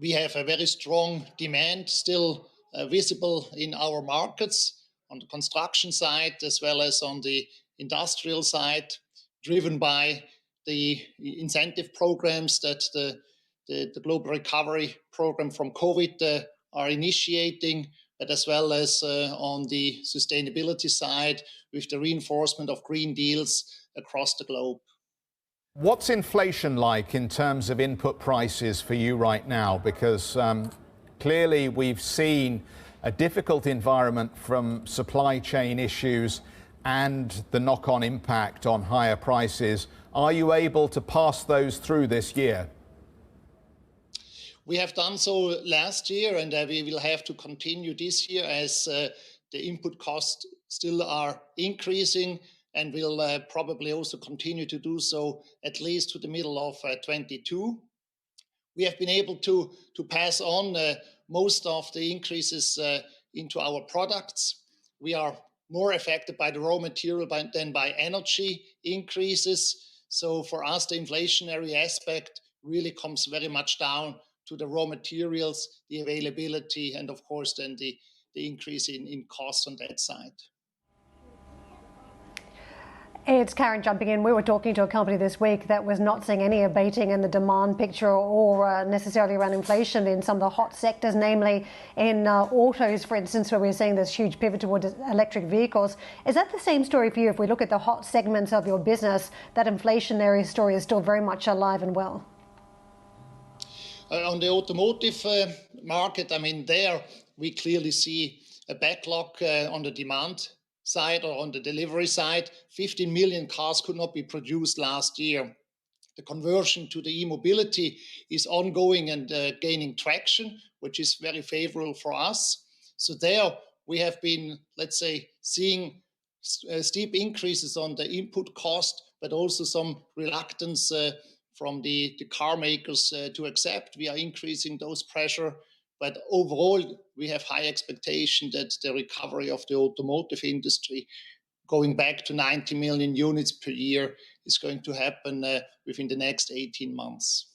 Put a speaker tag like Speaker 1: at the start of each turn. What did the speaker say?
Speaker 1: we have a very strong demand still visible in our markets on the construction side as well as on the industrial side, driven by the incentive programs that the Global Recovery Program from COVID are initiating, but as well as on the sustainability side with the reinforcement of green deals across the globe.
Speaker 2: What's inflation like in terms of input prices for you right now? Because clearly we've seen a difficult environment from supply chain issues and the knock-on impact on higher prices. Are you able to pass those through this year?
Speaker 1: We have done so last year, and we will have to continue this year as the input costs still are increasing, and will probably also continue to do so at least to the middle of 22. We have been able to pass on most of the increases into our products. We are more affected by the raw material than by energy increases. So for us, the inflationary aspect really comes very much down to the raw materials, the availability, and of course then the increase in costs on that side.
Speaker 3: It's Karen jumping in. We were talking to a company this week that was not seeing any abating in the demand picture or necessarily around inflation in some of the hot sectors, namely in autos, for instance, where we're seeing this huge pivot toward electric vehicles. Is that the same story for you? If we look at the hot segments of your business, that inflationary story is still very much alive and well?
Speaker 1: On the automotive market, I mean, there we clearly see a backlog on the demand side or on the delivery side. 15 million cars could not be produced last year. The conversion to the e-mobility is ongoing and gaining traction, which is very favorable for us. So there we have been, let's say, seeing steep increases on the input cost, but also some reluctance from the car makers to accept. We are increasing those pressure. But overall, we have high expectation that the recovery of the automotive industry, going back to 90 million units per year, is going to happen within the next 18 months.